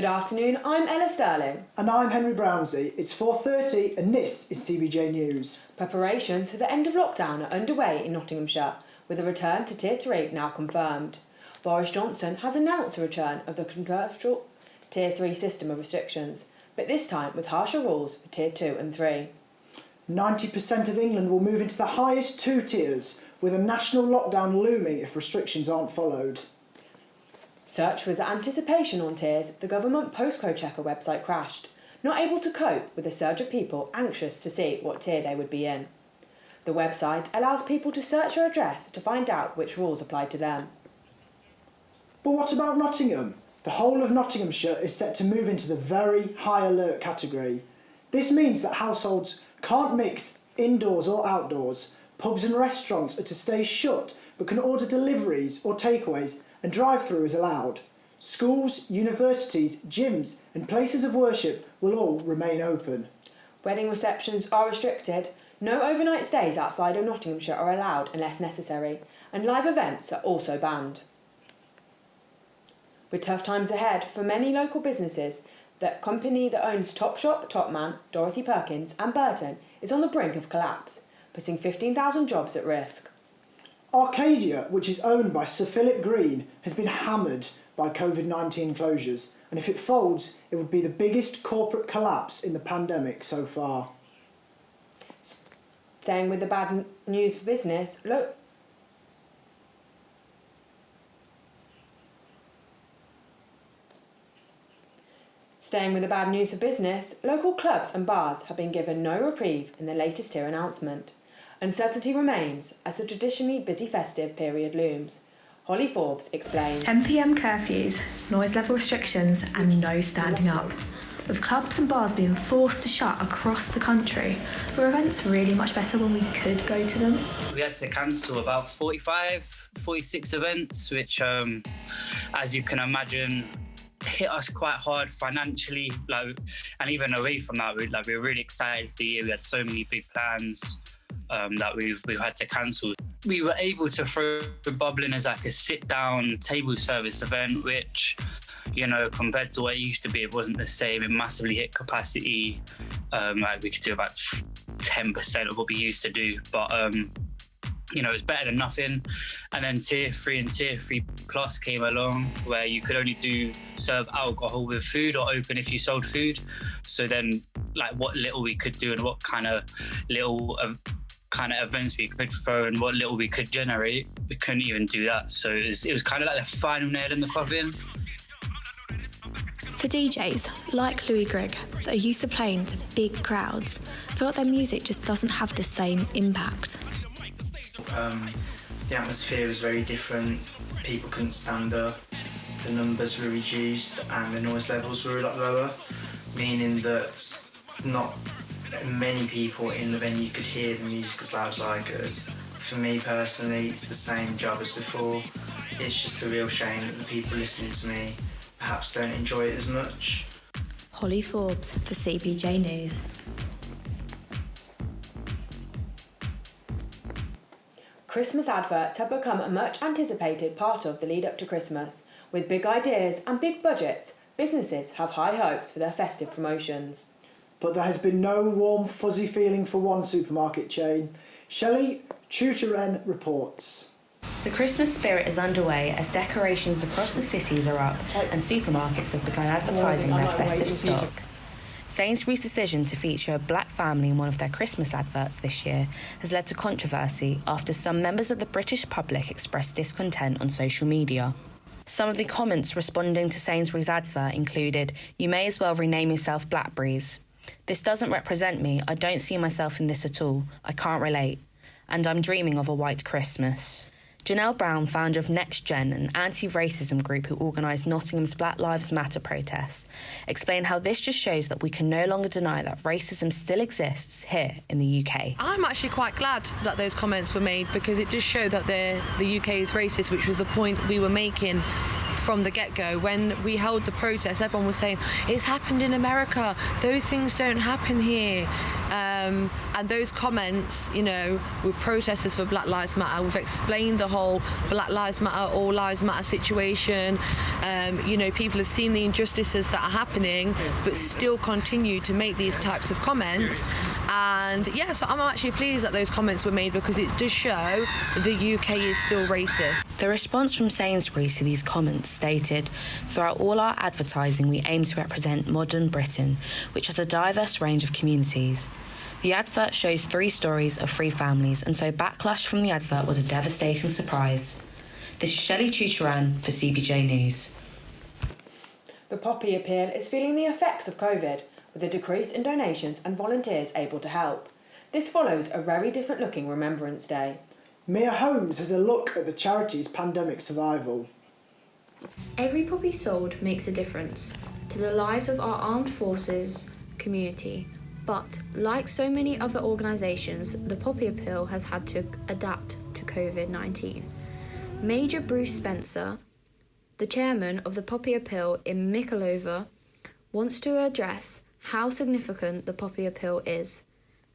Good afternoon, I'm Ella Sterling. And I'm Henry Brownsey. It's 4:30 and this is CBJ News. Preparations for the end of lockdown are underway in Nottinghamshire, with a return to Tier 3 now confirmed. Boris Johnson has announced a return of the controversial Tier 3 system of restrictions, but this time with harsher rules for Tier 2 and 3. 90% of England will move into the highest two tiers, with a national lockdown looming if restrictions aren't followed. Such was the anticipation on tiers the government postcode checker website crashed, not able to cope with a surge of people anxious to see what tier they would be in. The website allows people to search their address to find out which rules apply to them. But what about Nottingham? The whole of Nottinghamshire is set to move into the very high alert category. This means that households can't mix indoors or outdoors. Pubs and restaurants are to stay shut but can order deliveries or takeaways, and drive-through is allowed. Schools, universities, gyms and places of worship will all remain open. Wedding receptions are restricted, no overnight stays outside of Nottinghamshire are allowed unless necessary, and live events are also banned. With tough times ahead for many local businesses, the company that owns Topshop, Topman, Dorothy Perkins and Burton is on the brink of collapse, putting 15,000 jobs at risk. Arcadia, which is owned by Sir Philip Green, has been hammered by COVID-19 closures, and if it folds, it would be the biggest corporate collapse in the pandemic so far. Staying with the bad news for business, local clubs and bars have been given no reprieve in the latest tier announcement. Uncertainty remains as the traditionally busy festive period looms. Holly Forbes explains. 10 p.m. curfews, noise level restrictions and no standing up. With clubs and bars being forced to shut across the country, were events really much better when we could go to them? We had to cancel about 46 events, which, as you can imagine, hit us quite hard financially. And even away from that, we were really excited for the year. We had so many big plans that we've had to cancel. We were able to throw Bubbling as like a sit-down table service event, which, you know, compared to what it used to be, it wasn't the same. It massively hit capacity. We could do about 10% of what we used to do, but you know, it's better than nothing. And then Tier 3 and Tier 3 Plus came along, where you could only serve alcohol with food or open if you sold food. So then, like, what little we could do and what kind of events we could throw and what little we could generate, we couldn't even do that. So it was kind of like the final nail in the coffin. For DJs like Louis Grigg that are used to playing to big crowds, feel like their music just doesn't have the same impact. The atmosphere was very different. People couldn't stand up. The numbers were reduced and the noise levels were a lot lower, meaning that not many people in the venue could hear the music as loud as I could. For me personally, it's the same job as before. It's just a real shame that the people listening to me perhaps don't enjoy it as much. Holly Forbes for CBJ News. Christmas adverts have become a much anticipated part of the lead up to Christmas. With big ideas and big budgets, businesses have high hopes for their festive promotions. But there has been no warm, fuzzy feeling for one supermarket chain. Shelley Tutoren reports. The Christmas spirit is underway as decorations across the cities are up and supermarkets have begun advertising their festive stock. Sainsburys' decision to feature a black family in one of their Christmas adverts this year has led to controversy after some members of the British public expressed discontent on social media. Some of the comments responding to Sainsburys' advert included, "You may as well rename yourself Blackberries. This doesn't represent me. I don't see myself in this at all. I can't relate. And I'm dreaming of a white Christmas." Janelle Brown, founder of Next Gen, an anti-racism group who organised Nottingham's Black Lives Matter protests, explained how this just shows that we can no longer deny that racism still exists here in the UK. I'm actually quite glad that those comments were made because it just showed that the UK is racist, which was the point we were making from the get-go. When we held the protest, everyone was saying, it's happened in America, those things don't happen here. And those comments, you know, we're protesters for Black Lives Matter. We've explained the whole Black Lives Matter, All Lives Matter situation. You know, people have seen the injustices that are happening, but still continue to make these types of comments. And yeah, so I'm actually pleased that those comments were made, because it does show the UK is still racist. The response from Sainsburys to these comments stated, "Throughout all our advertising, we aim to represent modern Britain, which has a diverse range of communities. The advert shows 3 stories of 3 families, and so backlash from the advert was a devastating surprise." This is Shelley Tutoran for CBJ News. The Poppy Appeal is feeling the effects of COVID, with a decrease in donations and volunteers able to help. This follows a very different looking Remembrance Day. Mia Holmes has a look at the charity's pandemic survival. Every poppy sold makes a difference to the lives of our armed forces community, but like so many other organisations, the Poppy Appeal has had to adapt to COVID-19. Major Bruce Spencer, the chairman of the Poppy Appeal in Mikolova, wants to address how significant the Poppy Appeal is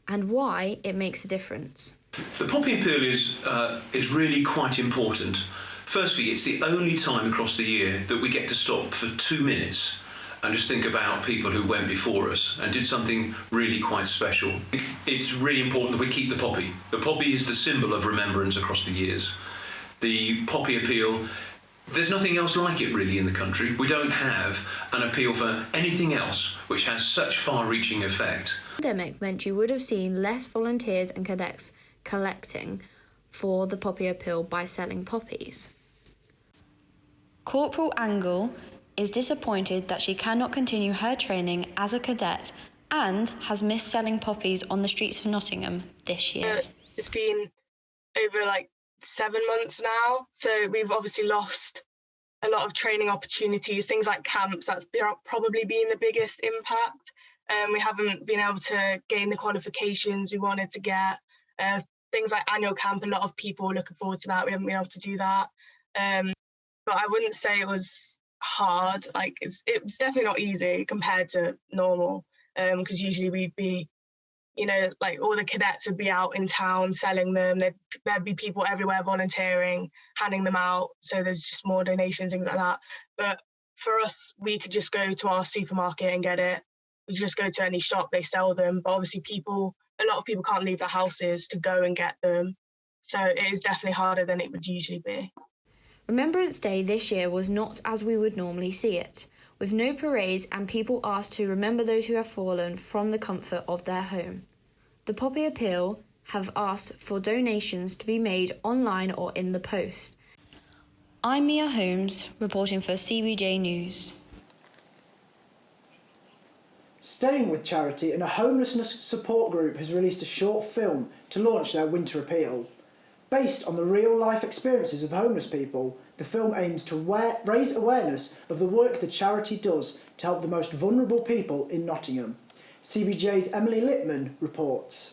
and why it makes a difference. The Poppy Appeal is really quite important. Firstly, it's the only time across the year that we get to stop for 2 minutes and just think about people who went before us and did something really quite special. It's really important that we keep the poppy. The poppy is the symbol of remembrance across the years. The Poppy Appeal, there's nothing else like it really in the country. We don't have an appeal for anything else which has such far-reaching effect. The pandemic meant you would have seen less volunteers and cadets collecting for the Poppy Appeal by selling poppies. Corporal Angle is disappointed that she cannot continue her training as a cadet and has missed selling poppies on the streets of Nottingham this year. It's been over 7 months now, so we've obviously lost a lot of training opportunities, things like camps. That's probably been the biggest impact. We haven't been able to gain the qualifications we wanted to get. Things like annual camp, a lot of people are looking forward to that. We haven't been able to do that. But I wouldn't say it was hard. It was definitely not easy compared to normal, because usually we'd be, all the cadets would be out in town selling them. There'd be people everywhere volunteering, handing them out. So there's just more donations, things like that. But for us, we could just go to our supermarket and get it. We could just go to any shop, they sell them. But obviously a lot of people can't leave their houses to go and get them. So it is definitely harder than it would usually be. Remembrance Day this year was not as we would normally see it, with no parades and people asked to remember those who have fallen from the comfort of their home. The Poppy Appeal have asked for donations to be made online or in the post. I'm Mia Holmes, reporting for CBJ News. Staying with charity, and a homelessness support group has released a short film to launch their winter appeal. Based on the real-life experiences of homeless people, the film aims to raise awareness of the work the charity does to help the most vulnerable people in Nottingham. CBJ's Emily Lippman reports.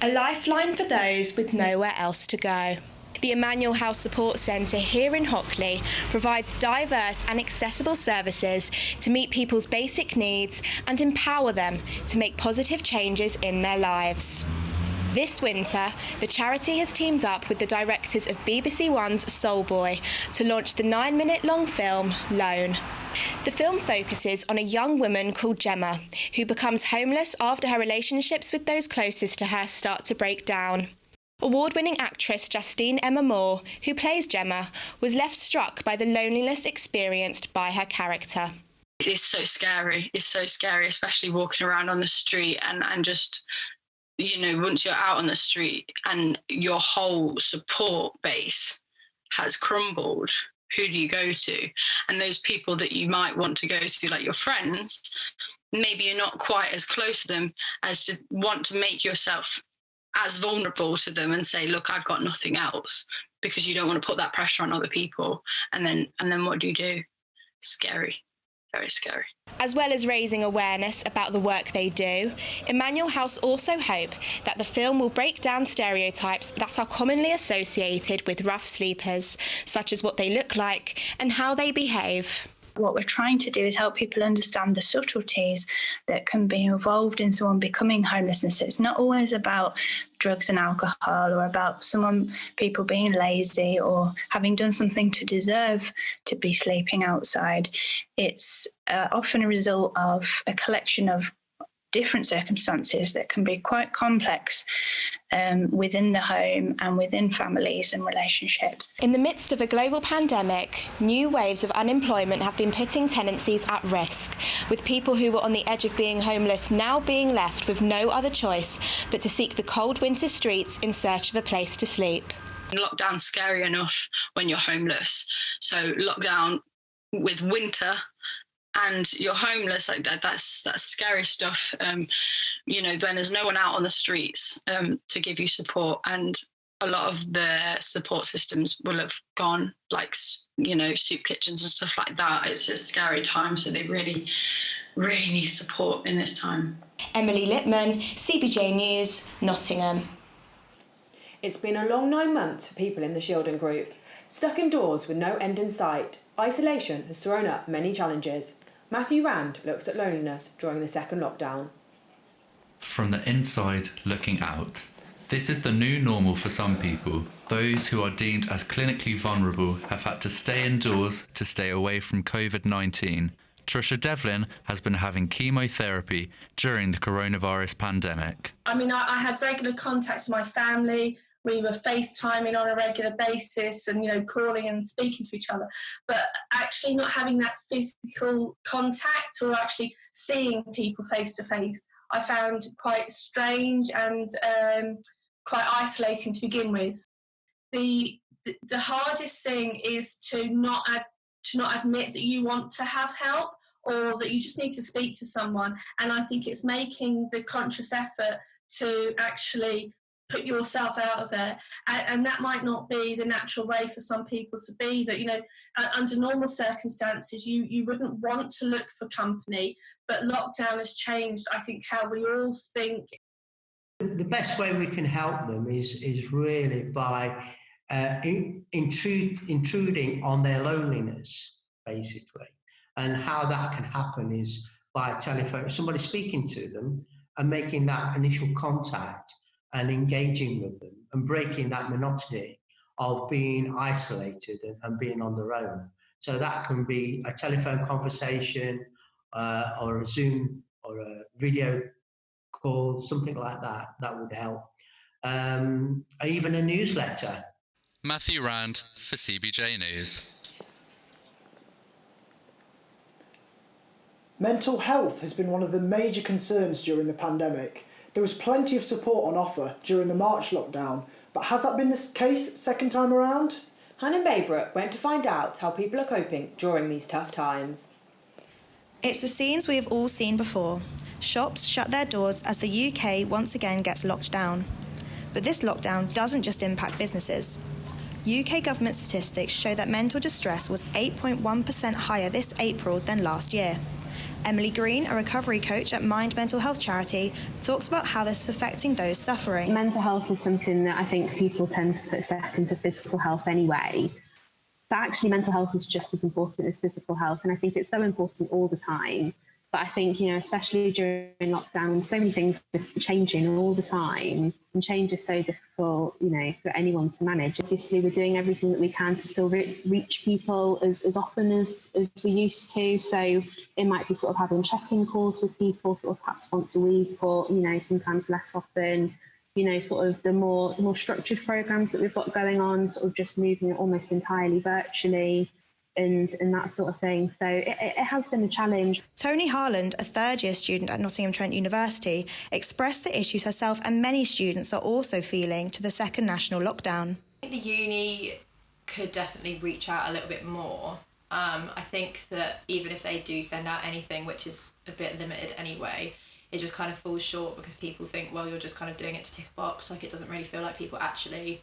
A lifeline for those with nowhere else to go. The Emmanuel House Support Centre here in Hockley provides diverse and accessible services to meet people's basic needs and empower them to make positive changes in their lives. This winter, the charity has teamed up with the directors of BBC One's Soul Boy to launch the 9-minute-long film, Lone. The film focuses on a young woman called Gemma, who becomes homeless after her relationships with those closest to her start to break down. Award-winning actress Justine Emma Moore, who plays Gemma, was left struck by the loneliness experienced by her character. It's so scary. It's so scary, especially walking around on the street and just... once you're out on the street and your whole support base has crumbled, who do you go to? And those people that you might want to go to, like your friends, maybe you're not quite as close to them as to want to make yourself as vulnerable to them and say, look, I've got nothing else, because you don't want to put that pressure on other people. And then what do you do? Scary. Very scary. As well as raising awareness about the work they do, Emmanuel House also hope that the film will break down stereotypes that are commonly associated with rough sleepers, such as what they look like and how they behave. What we're trying to do is help people understand the subtleties that can be involved in someone becoming homelessness. It's not always about drugs and alcohol or about people being lazy or having done something to deserve to be sleeping outside. It's often a result of a collection of different circumstances that can be quite complex within the home and within families and relationships. In the midst of a global pandemic, new waves of unemployment have been putting tenancies at risk, with people who were on the edge of being homeless now being left with no other choice but to seek the cold winter streets in search of a place to sleep. Lockdown's scary enough when you're homeless. So lockdown with winter and you're homeless, like that's scary stuff. When there's no one out on the streets to give you support, and a lot of the support systems will have gone, like, soup kitchens and stuff like that. It's a scary time, so they really, really need support in this time. Emily Lippman, CBJ News, Nottingham. It's been a long 9 months for people in the Shildon group. Stuck indoors with no end in sight, isolation has thrown up many challenges. Matthew Rand looks at loneliness during the second lockdown. From the inside looking out. This is the new normal for some people. Those who are deemed as clinically vulnerable have had to stay indoors to stay away from COVID-19. Trisha Devlin has been having chemotherapy during the coronavirus pandemic. I had regular contact with my family. We were FaceTiming on a regular basis and, calling and speaking to each other. But actually not having that physical contact or actually seeing people face to face, I found quite strange and quite isolating to begin with. The hardest thing is to not admit that you want to have help or that you just need to speak to someone. And I think it's making the conscious effort to actually put yourself out of there, and that might not be the natural way for some people to be. That under normal circumstances you wouldn't want to look for company, but lockdown has changed, I think, how we all think. The best way we can help them is really by intruding on their loneliness, basically. And how that can happen is by telephone, somebody speaking to them and making that initial contact and engaging with them and breaking that monotony of being isolated and being on their own. So that can be a telephone conversation or a Zoom or a video call, something like that. That would help. Even a newsletter. Matthew Rand for CBJ News. Mental health has been one of the major concerns during the pandemic. There was plenty of support on offer during the March lockdown, but has that been the case second time around? Hannah Baybrook went to find out how people are coping during these tough times. It's the scenes we have all seen before. Shops shut their doors as the UK once again gets locked down. But this lockdown doesn't just impact businesses. UK government statistics show that mental distress was 8.1% higher this April than last year. Emily Green, a recovery coach at Mind Mental Health Charity, talks about how this is affecting those suffering. Mental health is something that I think people tend to put second to physical health anyway. But actually mental health is just as important as physical health, and I think it's so important all the time. But I think, especially during lockdown, so many things are changing all the time, and change is so difficult, for anyone to manage. Obviously, we're doing everything that we can to still reach people as often as we used to. So it might be sort of having check-in calls with people, sort of perhaps once a week, or sometimes less often. Sort of the more structured programs that we've got going on, sort of just moving it almost entirely virtually. And that sort of thing. So it has been a challenge. Tony Harland, a third-year student at Nottingham Trent University, expressed the issues herself and many students are also feeling to the second national lockdown. I think the uni could definitely reach out a little bit more. I think that even if they do send out anything, which is a bit limited anyway, it just kind of falls short because people think, well, you're just kind of doing it to tick a box. Like, it doesn't really feel like people actually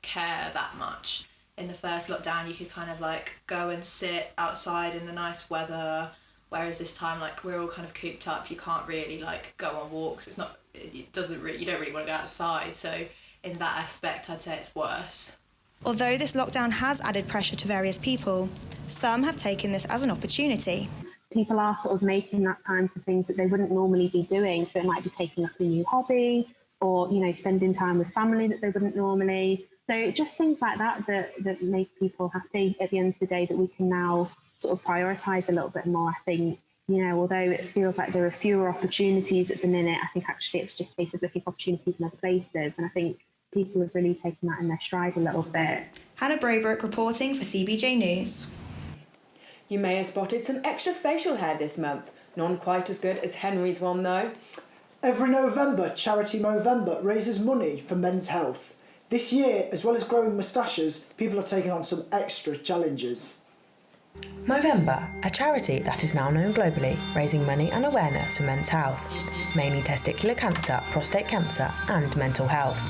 care that much. In the first lockdown, you could kind of go and sit outside in the nice weather, whereas this time, we're all kind of cooped up. You can't really go on walks. You don't really want to go outside. So in that aspect, I'd say it's worse. Although this lockdown has added pressure to various people, some have taken this as an opportunity. People are sort of making that time for things that they wouldn't normally be doing. So it might be taking up a new hobby or, spending time with family that they wouldn't normally. So just things like that make people happy at the end of the day, that we can now sort of prioritise a little bit more. I think, although it feels like there are fewer opportunities at the minute, I think actually it's just a case of looking for opportunities in other places. And I think people have really taken that in their stride a little bit. Hannah Braybrooke reporting for CBJ News. You may have spotted some extra facial hair this month. None quite as good as Henry's one though. Every November, Charity Movember raises money for men's health. This year, as well as growing moustaches, people are taking on some extra challenges. Movember, a charity that is now known globally, raising money and awareness for men's health, mainly testicular cancer, prostate cancer and mental health.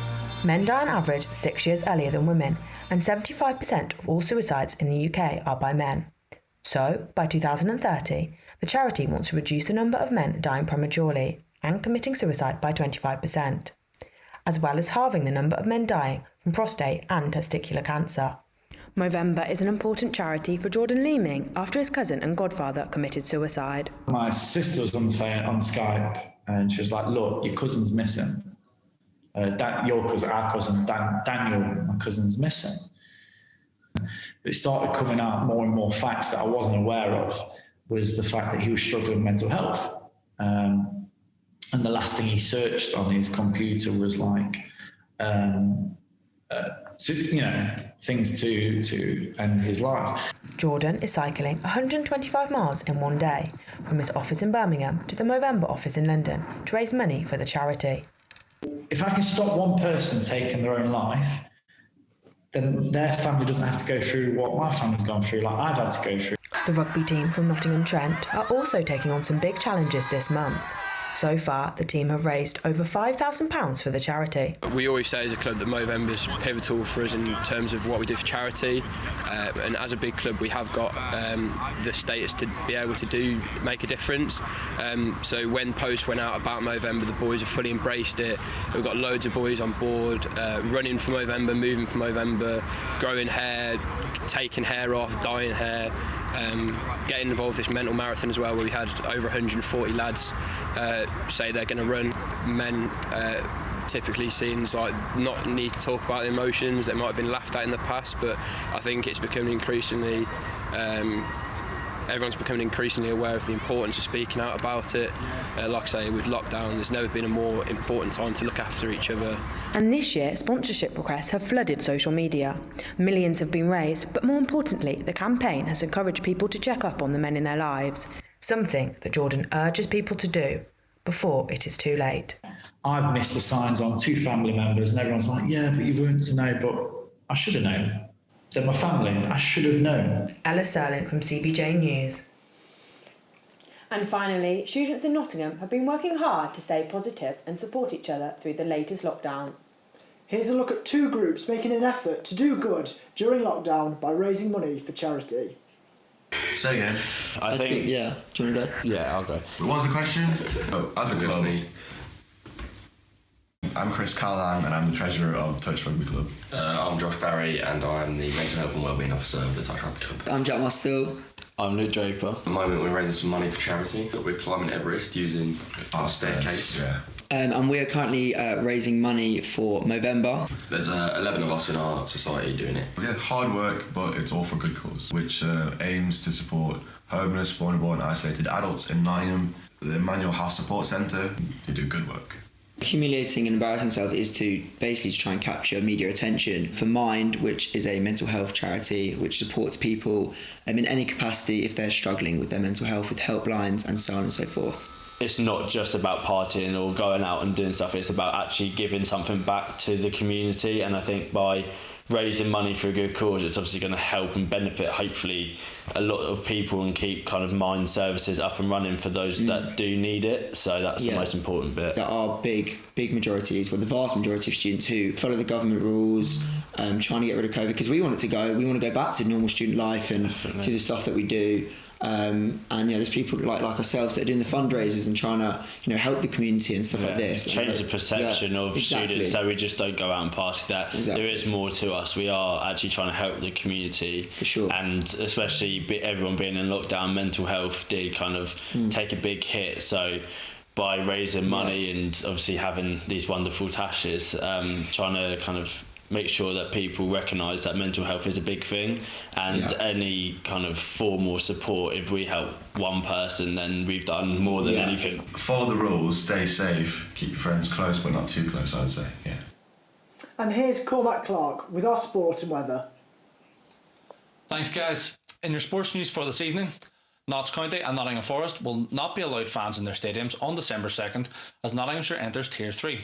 Men die on average 6 years earlier than women, and 75% of all suicides in the UK are by men. So, by 2030, the charity wants to reduce the number of men dying prematurely and committing suicide by 25%, as well as halving the number of men dying from prostate and testicular cancer. Movember is an important charity for Jordan Leeming after his cousin and godfather committed suicide. My sister was on the phone on Skype and she was like, look, your cousin's missing. Our cousin, Daniel, my cousin's missing. It started coming out more and more facts that I wasn't aware of, was the fact that he was struggling with mental health. And the last thing he searched on his computer was like, things to end his life. Jordan is cycling 125 miles in one day from his office in Birmingham to the Movember office in London to raise money for the charity. If I can stop one person taking their own life, then their family doesn't have to go through what my family's gone through, like I've had to go through. The rugby team from Nottingham Trent are also taking on some big challenges this month. So far, the team have raised over £5,000 for the charity. We always say as a club that Movember is pivotal for us in terms of what we do for charity, and as a big club we have got the status to be able to make a difference. So when posts went out about Movember, the boys have fully embraced it. We've got loads of boys on board, running for Movember, moving for Movember, growing hair, taking hair off, dyeing hair. Getting involved in this mental marathon as well, where we had over 140 lads say they're going to run. Men typically seems like not need to talk about emotions that might have been laughed at in the past, but I think it's becoming increasingly everyone's becoming increasingly aware of the importance of speaking out about it. Like I say, with lockdown, there's never been a more important time to look after each other. And this year, sponsorship requests have flooded social media. Millions have been raised, but more importantly, the campaign has encouraged people to check up on the men in their lives, something that Jordan urges people to do before it is too late. I've missed the signs on 2 family members and everyone's like, yeah, but you weren't to know, but I should have known. They're my family, I should have known. Ella Sterling from CBJ News. And finally, students in Nottingham have been working hard to stay positive and support each other through the latest lockdown. Here's a look at 2 groups making an effort to do good during lockdown by raising money for charity. Say again. I think, yeah. Do you want to go? Yeah, I'll go. What was the question? As a club, I'm Chris Callahan and I'm the treasurer of Touch Rugby Club. I'm Josh Barry and I'm the mental health and wellbeing officer of the Touch Rugby Club. I'm Jack Mustill. I'm Luke Draper. At the moment we're raising some money for charity. We're climbing Everest using our staircase. Yeah. And we are currently raising money for Movember. There's 11 of us in our society doing it. Yeah, hard work, but it's all for a good cause, which aims to support homeless, vulnerable and isolated adults in Nottingham. The Emmanuel House Support Centre, they do good work. Humiliating and embarrassing yourself is to basically try and capture media attention. For Mind, which is a mental health charity which supports people in any capacity if they're struggling with their mental health, with helplines and so on and so forth. It's not just about partying or going out and doing stuff, it's about actually giving something back to the community, and I think by raising money for a good cause, it's obviously going to help and benefit hopefully a lot of people and keep kind of Mind services up and running for those that do need it. So that's the most important bit. There are big majorities, well the vast majority of students who follow the government rules, trying to get rid of COVID, because we want it to go, we want to go back to normal student life and to the stuff that we do. And there's people like ourselves that are doing the fundraisers and trying to help the community and stuff like this. Change the perception of students, so we just don't go out and party. There is more to us. We are actually trying to help the community, for sure. And especially everyone being in lockdown, mental health did kind of take a big hit. So by raising money and obviously having these wonderful tashes, trying to kind of make sure that people recognise that mental health is a big thing, and any kind of form or support, if we help one person, then we've done more than anything. Follow the rules, stay safe, keep your friends close but not too close, I'd say. And here's Cormac Clark with our sport and weather. Thanks guys. In your sports news for this evening, Notts County and Nottingham Forest will not be allowed fans in their stadiums on December 2nd as Nottinghamshire enters Tier 3.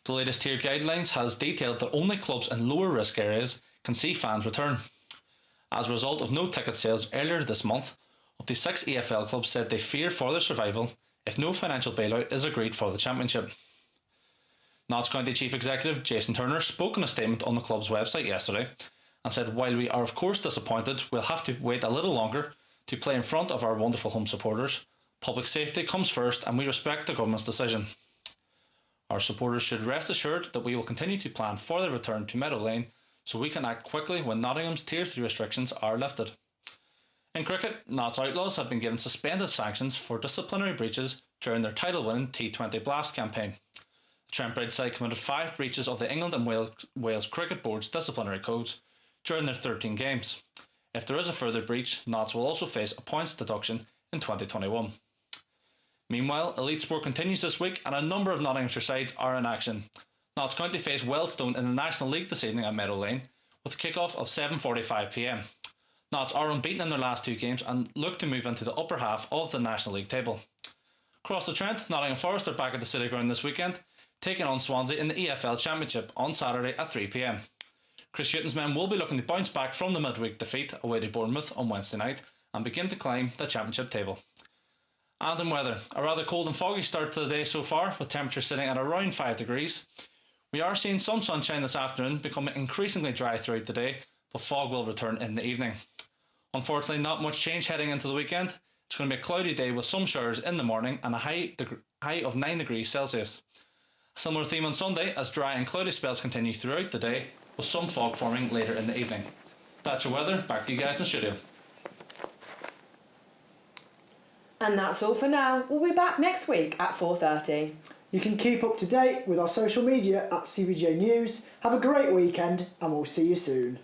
The latest tier guidelines has detailed that only clubs in lower risk areas can see fans return. As a result of no ticket sales earlier this month, up to 6 EFL clubs said they fear for their survival if no financial bailout is agreed for the championship. Notts County Chief Executive Jason Turner spoke in a statement on the club's website yesterday and said, "While we are of course disappointed, we'll have to wait a little longer to play in front of our wonderful home supporters. Public safety comes first and we respect the government's decision. Our supporters should rest assured that we will continue to plan for their return to Meadow Lane so we can act quickly when Nottingham's Tier 3 restrictions are lifted." In cricket, Notts Outlaws have been given suspended sanctions for disciplinary breaches during their title-winning T20 Blast campaign. The Trent Bridge side committed 5 breaches of the England and Wales Cricket Board's disciplinary codes during their 13 games. If there is a further breach, Notts will also face a points deduction in 2021. Meanwhile, Elite Sport continues this week and a number of Nottinghamshire sides are in action. Notts County face Wealdstone in the National League this evening at Meadow Lane with a kick-off of 7:45pm. Notts are unbeaten in their last 2 games and look to move into the upper half of the National League table. Across the Trent, Nottingham Forest are back at the City Ground this weekend, taking on Swansea in the EFL Championship on Saturday at 3pm. Chris Hughton's men will be looking to bounce back from the midweek defeat away to Bournemouth on Wednesday night and begin to climb the Championship table. And in weather, a rather cold and foggy start to the day so far, with temperatures sitting at around 5 degrees. We are seeing some sunshine this afternoon, becoming increasingly dry throughout the day, but fog will return in the evening. Unfortunately, not much change heading into the weekend. It's going to be a cloudy day with some showers in the morning and a high of 9 degrees Celsius. A similar theme on Sunday, as dry and cloudy spells continue throughout the day, with some fog forming later in the evening. That's your weather. Back to you guys in the studio. And that's all for now. We'll be back next week at 4:30. You can keep up to date with our social media at CBJ News. Have a great weekend and we'll see you soon.